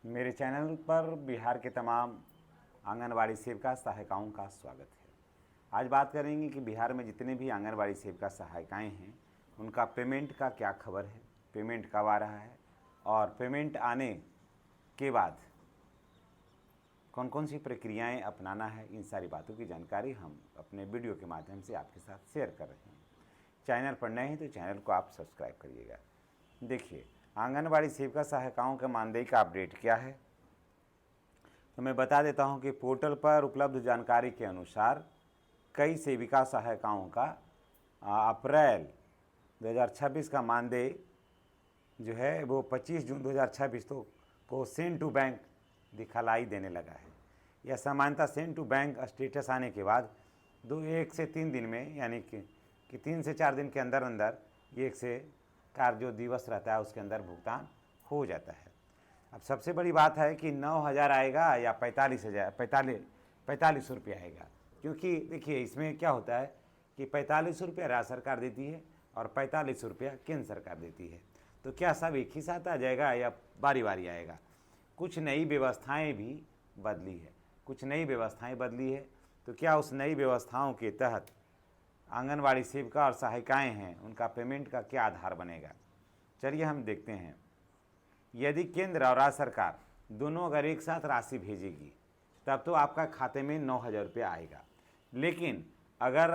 मेरे चैनल पर बिहार के तमाम आंगनबाड़ी सेविका सहायिकाओं का स्वागत है। आज बात करेंगे कि बिहार में जितने भी आंगनबाड़ी सेविका सहायिकाएं हैं उनका पेमेंट का क्या खबर है, पेमेंट कब आ रहा है और पेमेंट आने के बाद कौन कौन सी प्रक्रियाएं अपनाना है। इन सारी बातों की जानकारी हम अपने वीडियो के माध्यम से आपके साथ शेयर कर रहे हैं। चैनल पर नए हैं तो चैनल को आप सब्सक्राइब करिएगा। देखिए, आंगनबाड़ी सेविका सहायिकाओं के मानदेय का अपडेट क्या है, तो मैं बता देता हूं कि पोर्टल पर उपलब्ध जानकारी के अनुसार कई सेविका सहायिकाओं का अप्रैल 2026 का मानदेय जो है वो 25 जून 2026 को सेंड टू बैंक दिखलाई देने लगा है। यह सामान्यतः सेंड टू बैंक स्टेटस आने के बाद 1 से 3 दिन में, यानी कि 3 से 4 दिन के अंदर अंदर एक से कार्य जो दिवस रहता है उसके अंदर भुगतान हो जाता है। अब सबसे बड़ी बात है कि 9,000 आएगा या 45 रुपये आएगा, क्योंकि देखिए इसमें क्या होता है कि 45 रुपया राज्य सरकार देती है और 45 रुपया केंद्र सरकार देती है। तो क्या सब एक ही साथ आ जाएगा या बारी बारी आएगा? कुछ नई व्यवस्थाएं भी बदली है। तो क्या उस नई व्यवस्थाओं के तहत आंगनबाड़ी सेविका और सहायिकाएं हैं उनका पेमेंट का क्या आधार बनेगा? चलिए हम देखते हैं। यदि केंद्र और राज्य सरकार दोनों अगर एक साथ राशि भेजेगी तब तो आपका खाते में 9,000 रुपया आएगा। लेकिन अगर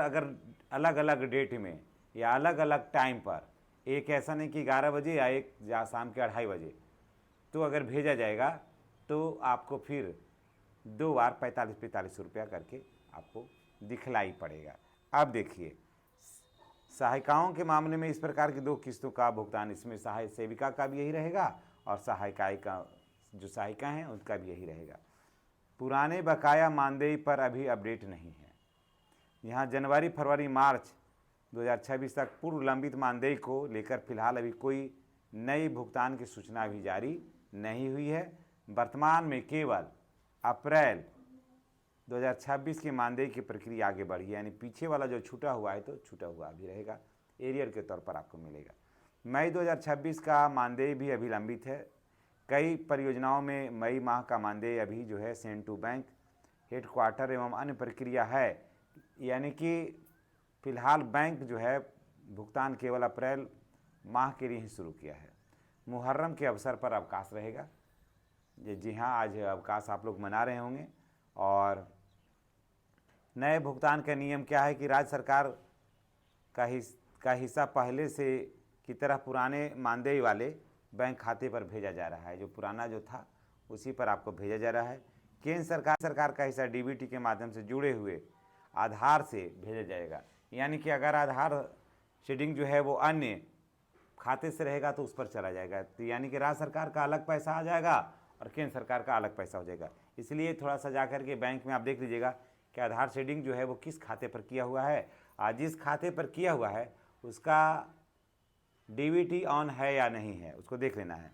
अलग अलग डेट में या अलग अलग टाइम पर, एक ऐसा नहीं कि 11 बजे या एक शाम के 2:30 बजे, तो अगर भेजा जाएगा तो आपको फिर 2 बार 45 रुपया करके आपको दिखलाई पड़ेगा। अब देखिए, सहायिकाओं के मामले में इस प्रकार की 2 किस्तों का भुगतान, इसमें सहायक सेविका का भी यही रहेगा और सहायिकाएं का जो सहायिका हैं उनका भी यही रहेगा। पुराने बकाया मानदेय पर अभी अपडेट नहीं है। यहाँ जनवरी, फरवरी, मार्च 2026 तक पूर्व लंबित मानदेय को लेकर फिलहाल अभी कोई नई भुगतान की सूचना अभी जारी नहीं हुई है। वर्तमान में केवल अप्रैल 2026 के मानदेय की प्रक्रिया आगे बढ़ी है, यानी पीछे वाला जो छूटा हुआ है तो छूटा हुआ अभी रहेगा, एरियर के तौर पर आपको मिलेगा। मई 2026 का मानदेय भी अभी लंबित है। कई परियोजनाओं में मई माह का मानदेय अभी जो है सेंड टू बैंक, हेडक्वार्टर एवं अन्य प्रक्रिया है, यानी कि फिलहाल बैंक जो है भुगतान केवल अप्रैल माह के लिए ही शुरू किया है। मुहर्रम के अवसर पर अवकाश रहेगा। जी हाँ, आज अवकाश आप लोग मना रहे होंगे। और नए भुगतान का नियम क्या है कि राज्य सरकार का हिस्सा पहले से की तरह पुराने मानदेय वाले बैंक खाते पर भेजा जा रहा है। जो पुराना जो था उसी पर आपको भेजा जा रहा है। केंद्र सरकार का हिस्सा डीबीटी के माध्यम से जुड़े हुए आधार से भेजा जाएगा, यानी कि अगर आधार शेडिंग जो है वो अन्य खाते से रहेगा तो उस पर चला जाएगा। तो यानी कि राज्य सरकार का अलग पैसा आ जाएगा और केंद्र सरकार का अलग पैसा हो जाएगा। इसलिए थोड़ा सा जा कर के बैंक में आप देख लीजिएगा कि आधार शेडिंग जो है वो किस खाते पर किया हुआ है, आज जिस खाते पर किया हुआ है उसका डीबीटी ऑन है या नहीं है, उसको देख लेना है।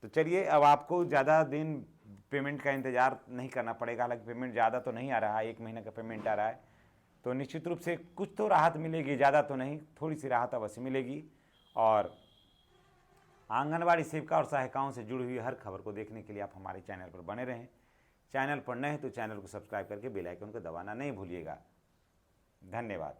तो चलिए, अब आपको ज़्यादा दिन पेमेंट का इंतज़ार नहीं करना पड़ेगा। हालांकि पेमेंट ज़्यादा तो नहीं आ रहा है, 1 महीने का पेमेंट आ रहा है, तो निश्चित रूप से कुछ तो राहत मिलेगी, ज़्यादा तो नहीं, थोड़ी सी राहत अवश्य मिलेगी। और आंगनबाड़ी सेविका और सहायिकाओं से जुड़ी हुई हर खबर को देखने के लिए आप हमारे चैनल पर बने रहें। चैनल पर नए हैं तो चैनल को सब्सक्राइब करके बेल आइकन को दबाना नहीं भूलिएगा। धन्यवाद।